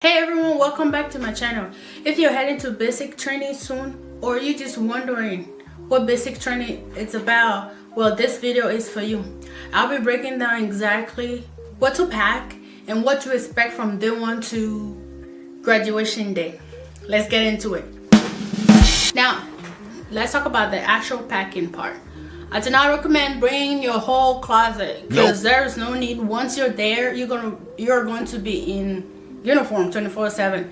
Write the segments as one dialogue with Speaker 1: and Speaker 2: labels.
Speaker 1: Hey everyone, welcome back to my channel. If you're heading to basic training soon, or you're just wondering what basic training is about, well, this video is for you. I'll be breaking down exactly what to pack and what to expect from day one to graduation day. Let's get into it. Now, let's talk about the actual packing part. I do not recommend bringing your whole closet because there's no need. Once you're there, you're going to be in uniform 24/7.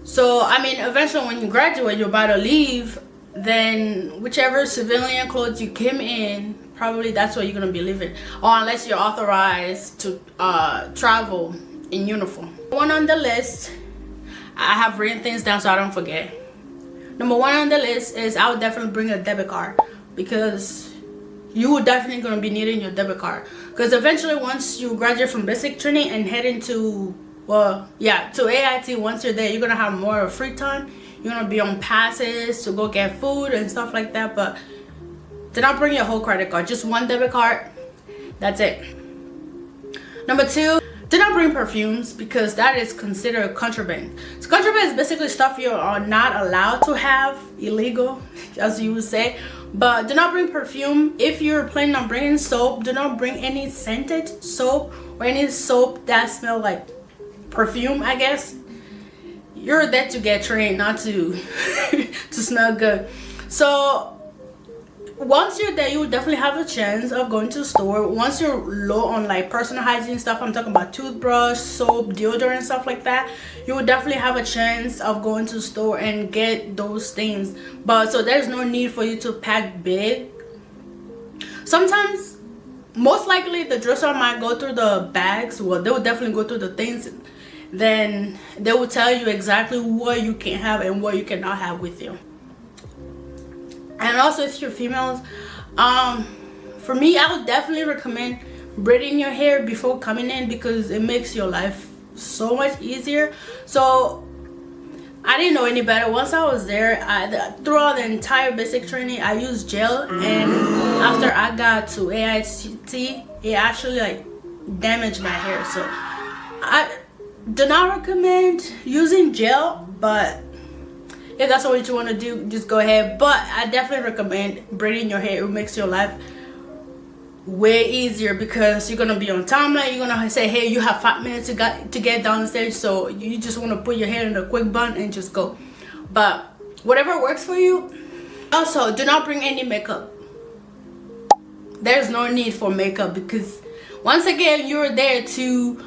Speaker 1: So I mean, eventually when you graduate, you're about to leave, then whichever civilian clothes you came in, probably that's where you're going to be living, or unless you're authorized to travel in uniform. One on the list, I have written things down so I don't forget. Number one on the list is I would definitely bring a debit card, because you will definitely going to be needing your debit card, because eventually once you graduate from basic training and head into to AIT, once you're there, you're gonna have more free time. You're gonna be on passes to go get food and stuff like that. But do not bring your whole credit card, just one debit card. That's it. Number two, do not bring perfumes, because that is considered contraband. So contraband is basically stuff you are not allowed to have, illegal, as you would say. But do not bring perfume. If you're planning on bringing soap, do not bring any scented soap or any soap that smells like perfume. I guess you're there to get trained, not to to smell good. So once you're there, you will definitely have a chance of going to the store. Once you're low on like personal hygiene stuff, I'm talking about toothbrush, soap, deodorant, stuff like that, you will definitely have a chance of going to the store and get those things. But so there's no need for you to pack big. Sometimes, most likely, the dresser might go through the bags. Well, they will definitely go through the things. Then they will tell you exactly what you can have and what you cannot have with you. And also, if you're females, for me, I would definitely recommend braiding your hair before coming in, because it makes your life so much easier. So I didn't know any better. Once I was there, throughout the entire basic training, I used gel, and after I got to AIT, it actually like damaged my hair. So I do not recommend using gel, but if that's what you want to do, just go ahead. But I definitely recommend braiding your hair. It makes your life way easier, because you're gonna be on timeline. You're gonna say, hey, you have 5 minutes to get downstairs, so you just want to put your hair in a quick bun and just go. But whatever works for you. Also, do not bring any makeup. There's no need for makeup, because once again, you're there to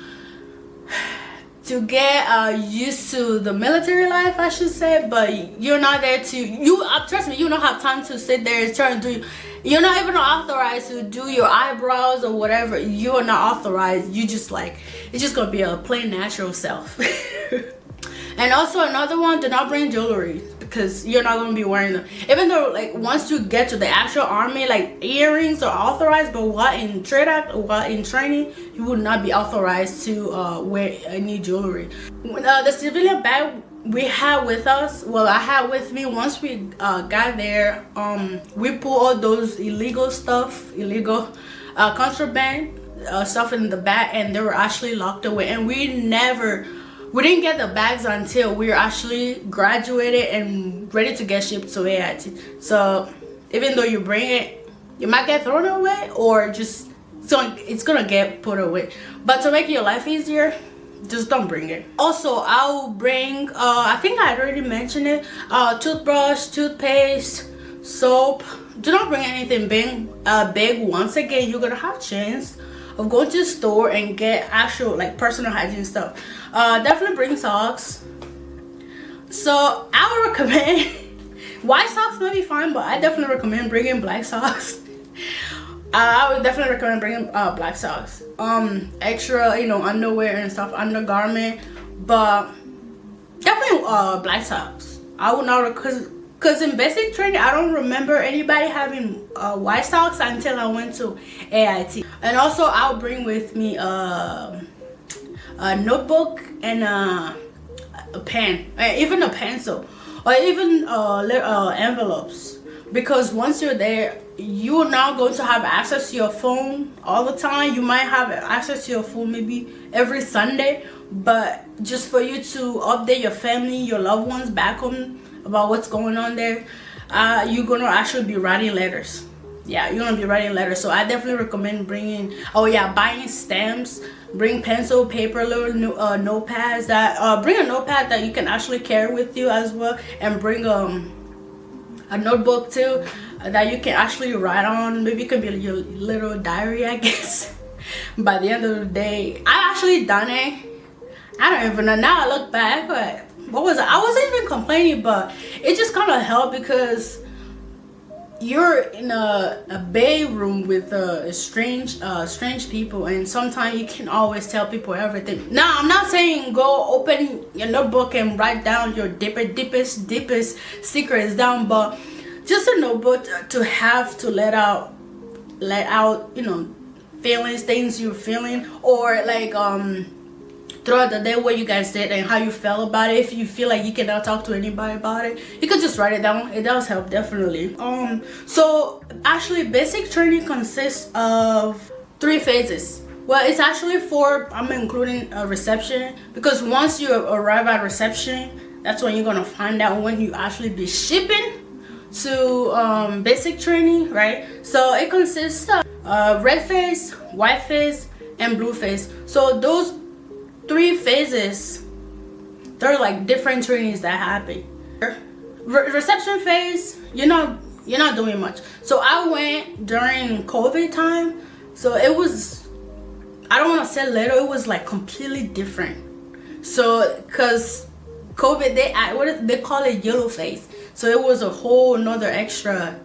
Speaker 1: get used to the military life, I should say. But you're not there to trust me, you don't have time to sit there and try and do. You're not even authorized to do your eyebrows or whatever. You are not authorized. You just like, it's just gonna be a plain natural self. And also another one, do not bring jewelry, because you're not gonna be wearing them. Even though like once you get to the actual army, like earrings are authorized, but while in training, you would not be authorized to wear any jewelry. The civilian bag we had with us, well, I had with me, once we got there, we pulled all those illegal contraband stuff in the bag, and they were actually locked away. And we didn't get the bags until we were actually graduated and ready to get shipped to AIT. So even though you bring it, you might get thrown away, or just it's gonna get put away. But to make your life easier, just don't bring it. Also, I'll bring I think I already mentioned it, toothbrush, toothpaste, soap. Do not bring anything big. Once again, you're gonna have a chance of going to the store and get actual like personal hygiene stuff. Definitely bring socks. So I would recommend white socks may be fine, but I definitely recommend bringing black socks. I would definitely recommend bringing black socks. Extra, underwear and stuff, undergarment, but definitely black socks. I would not, because in basic training, I don't remember anybody having white socks until I went to AIT. And also, I'll bring with me a notebook and a pen, even a pencil, or even envelopes. Because once you're there, you're now going to have access to your phone all the time. You might have access to your phone maybe every Sunday, but just for you to update your family, your loved ones back home about what's going on there, you're gonna actually be writing letters. Yeah, you're gonna be writing letters. So I definitely recommend bringing, buying stamps. Bring pencil, paper, little notepads. Bring a notepad that you can actually carry with you as well, and bring a notebook too that you can actually write on. Maybe it could be your little diary, I guess. By the end of the day, I actually done it. I don't even know, now I look back, but what was it? I wasn't even complaining, but it just kind of helped because you're in a bedroom with strange people, and sometimes you can always tell people everything. Now I'm not saying go open your notebook and write down your deepest secrets down, but just a notebook to have to let out feelings, things you're feeling, or like throughout the day what you guys did and how you felt about it. If you feel like you cannot talk to anybody about it, you could just write it down. It does help, definitely. So actually basic training consists of 3 phases. Well, it's actually 4. I'm including a reception, because once you arrive at reception, that's when you're gonna find out when you actually be shipping to basic training, right? So it consists of red phase, white phase, and blue phase. So those 3 phases, they're like different trainings that happen. Reception phase, you're not doing much. So I went during COVID time, so it was, I don't want to say little, it was like completely different. So because COVID, they call it yellow phase, so it was a whole another extra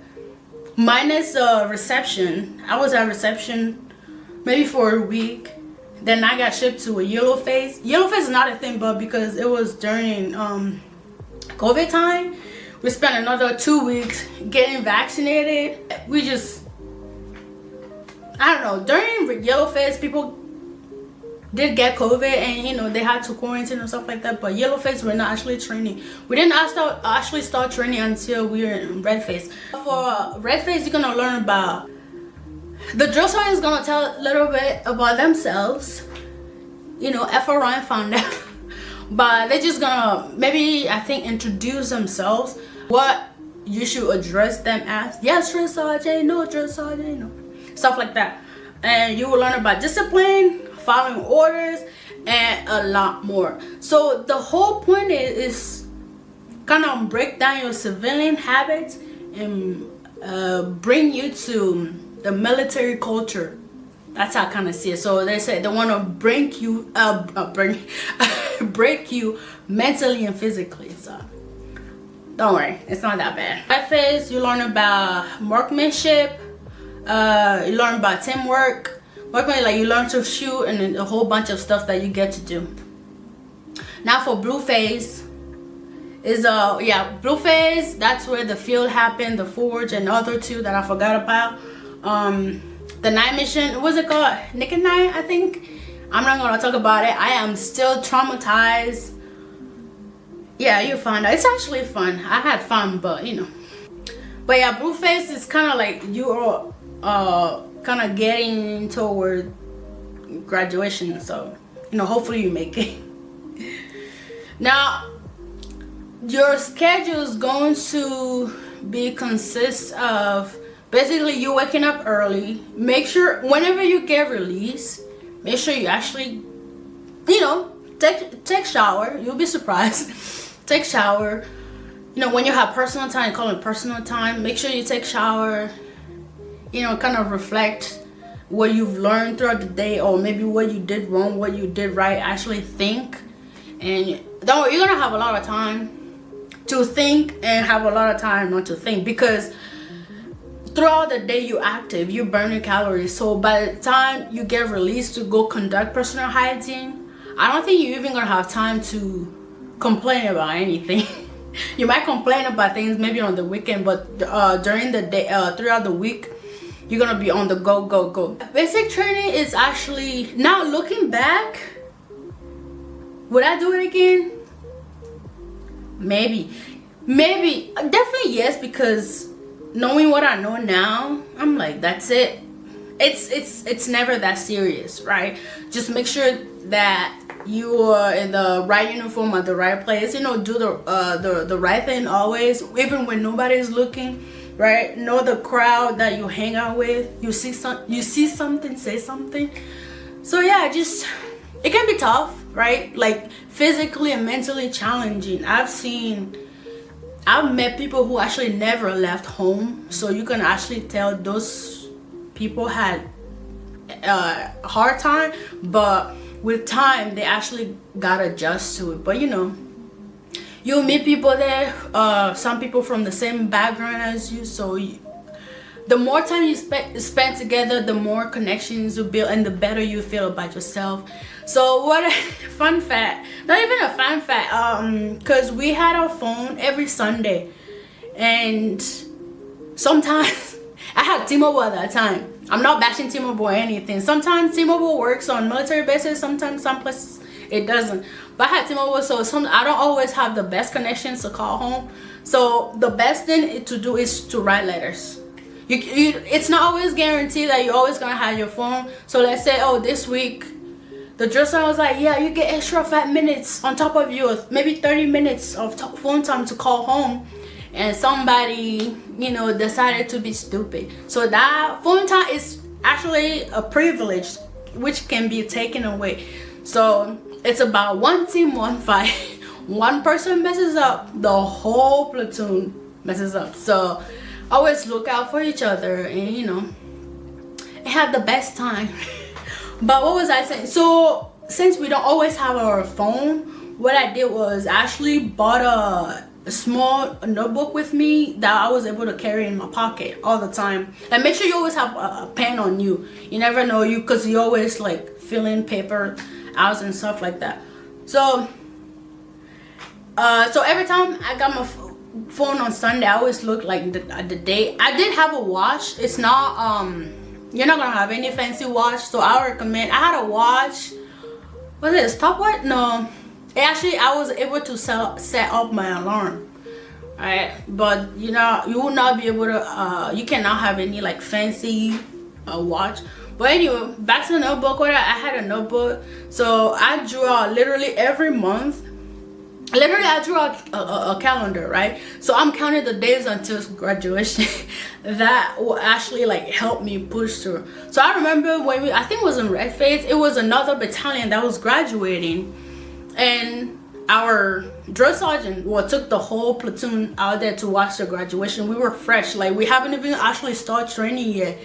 Speaker 1: minus reception. I was at reception maybe for a week. Then I got shipped to a yellow phase. Yellow phase is not a thing, but because it was during COVID time, we spent another 2 weeks getting vaccinated. We just, I don't know, during yellow phase, people did get COVID, and they had to quarantine and stuff like that. But yellow phase, we're not actually training. We didn't actually start training until we were in red phase. For red phase, you're gonna learn about, the drill sergeant is gonna tell a little bit about themselves. FRI found out. But they're just gonna maybe, I think, introduce themselves, what you should address them as. Yes, drill sergeant, no drill sergeant, no. Stuff like that. And you will learn about discipline, following orders, and a lot more. So the whole point is kind of break down your civilian habits and bring you to the military culture. That's how I kind of see it. So they say they want to break you break you mentally and physically. So don't worry, it's not that bad. At phase, you learn about workmanship, you learn about teamwork. Workmanship, like you learn to shoot, and then a whole bunch of stuff that you get to do. Now for blue phase is blue phase, that's where the field happened, the forge, and the other 2 that I forgot about. The night mission, what's it called? Nick and Night, I think. I'm not gonna talk about it. I am still traumatized. Yeah, you'll find out. It's actually fun. I had fun, but But yeah, blue phase is kind of like you are kind of getting toward graduation. So hopefully you make it. Now your schedule is going to be consist of basically you waking up early. Make sure whenever you get released, make sure you actually take shower. You'll be surprised. Take shower. When you have personal time, call it personal time. Make sure you take shower. Kind of reflect what you've learned throughout the day, or maybe what you did wrong, what you did right. Actually think, and don't worry, you're gonna have a lot of time to think and have a lot of time not to think, because throughout the day you're active, you're burning calories. So by the time you get released to go conduct personal hygiene, I don't think you're even gonna have time to complain about anything. You might complain about things maybe on the weekend, but during the day, throughout the week, you're gonna be on the go. Basic training is actually, now looking back, would I do it again? Maybe, definitely yes, because knowing what I know now, I'm like, that's it. It's never that serious, right? Just make sure that you are in the right uniform at the right place. You know, do the right thing always, even when nobody's looking, right? Know the crowd that you hang out with. You see something, say something. So yeah, just, it can be tough, right? Like physically and mentally challenging. I've met people who actually never left home, so you can actually tell those people had a hard time, but with time they actually got adjust to it. But you know, you'll meet people there, some people from the same background as you, so the more time you spend together, the more connections you build and the better you feel about yourself. So what a fun fact, not even a fun fact, because we had our phone every Sunday, and sometimes I had T-Mobile at that time. I'm not bashing T-Mobile or anything. Sometimes T-Mobile works on military bases, sometimes some places it doesn't. But I had T-Mobile, so I don't always have the best connections to call home. So the best thing to do is to write letters. It's not always guaranteed that you're always gonna have your phone. So let's say, oh, this week the dresser was like, yeah, you get extra 5 minutes on top of yours, maybe 30 minutes of phone time to call home, and somebody, you know, decided to be stupid. So that phone time is actually a privilege which can be taken away. So it's about one team, one fight. One person messes up, the whole platoon messes up. So always look out for each other, and you know, have the best time. But what was I saying? So since we don't always have our phone, what I did was actually bought a small notebook with me that I was able to carry in my pocket all the time. And make sure you always have a pen on you. You never know, because you always like filling paper out and stuff like that. So so every time I got my phone on Sunday, I always look like the date. I did have a watch. It's not you're not gonna have any fancy watch, so I recommend. I had a watch. What is it, stopwatch? No, actually I was able to set up my alarm. Alright, but you know, you will not be able to you cannot have any like fancy watch. But anyway, back to the notebook. What I had a notebook, so I drew out literally every month. Literally, I drew out a calendar, right? So I'm counting the days until graduation. That will actually like help me push through. So I remember when I think it was in Red Phase, it was another battalion that was graduating, and our drill sergeant took the whole platoon out there to watch the graduation. We were fresh, like we haven't even actually started training yet.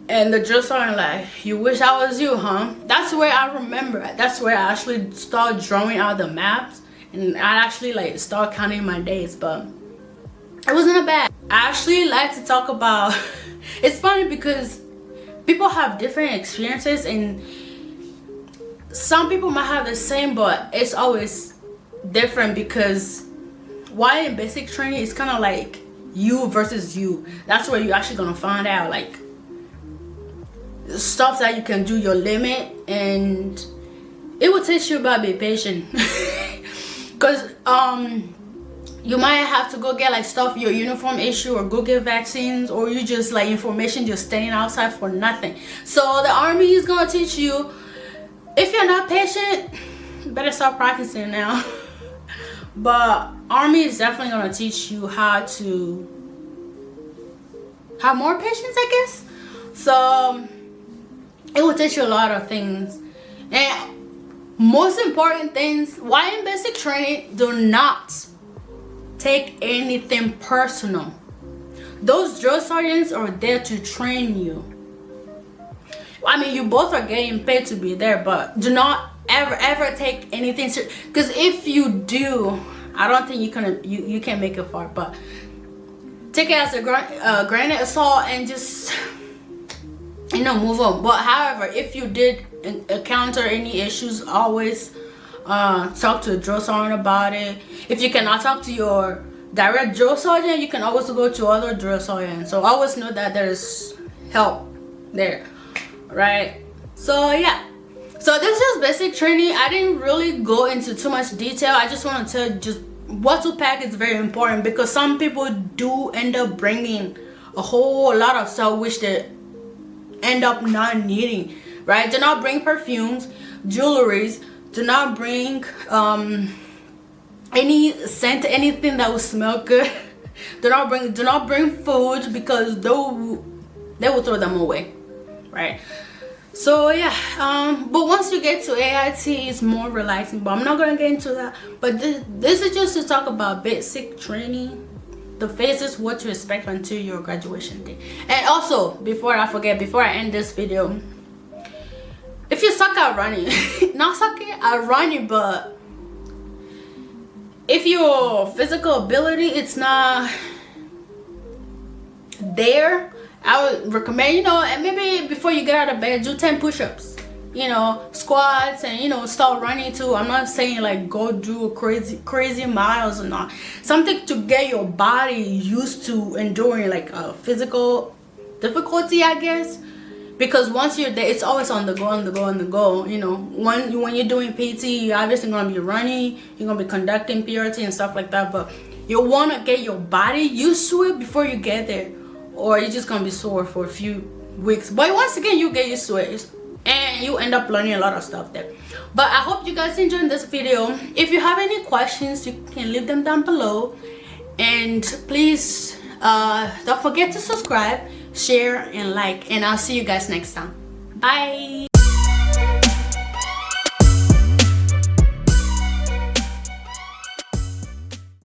Speaker 1: And the drill sergeant like, you wish I was you, huh? That's where I remember. That's where I actually started drawing out the maps. And I actually like start counting my days, but it wasn't a bad. I actually like to talk about it's funny because people have different experiences, and some people might have the same, but it's always different, because while in basic training it's kind of like you versus you. That's where you're actually gonna find out like stuff that you can do, your limit, and it will teach you about being patient. Because you might have to go get like stuff, your uniform issue, or go get vaccines, or you just like information just standing outside for nothing. So the Army is gonna teach you, if you're not patient, you better start practicing now. But Army is definitely gonna teach you how to have more patience, I guess. So it will teach you a lot of things. And most important things, while in basic training, do not take anything personal. Those drill sergeants are there to train you. I mean, you both are getting paid to be there, but do not ever take anything serious, because if you do, I don't think you can make it far. But take it as a granite of salt and just, you know, move on. But however, if you did encounter any issues, always talk to a drill sergeant about it. If you cannot talk to your direct drill sergeant, you can always go to other drill sergeants. So always know that there's help there, right? So yeah, so this is basic training. I didn't really go into too much detail. I just want to tell you just what to pack is very important, because some people do end up bringing a whole lot of stuff which they end up not needing, right? Do not bring perfumes, jewelries. Do not bring any scent, anything that will smell good. do not bring food, because they will throw them away, right? So yeah, but once you get to AIT, it's more relaxing, but I'm not gonna get into that. But this is just to talk about basic training, the phases, what to expect until your graduation day. And also, before I forget, before I end this video, if you suck at running, not sucking at running, but if your physical ability it's not there, I would recommend, you know, and maybe before you get out of bed, do 10 push-ups, you know, squats, and, you know, start running too. I'm not saying like go do crazy miles or not. Something to get your body used to enduring like a physical difficulty, I guess. Because once you're there, it's always on the go, you know. When you're doing PT, you're obviously gonna be running, you're gonna be conducting PRT and stuff like that, but you wanna get your body used to it before you get there, or you're just gonna be sore for a few weeks. But once again, you get used to it and you end up learning a lot of stuff there. But I hope you guys enjoyed this video. If you have any questions, you can leave them down below, and please don't forget to subscribe, share, and like, and I'll see you guys next time. Bye.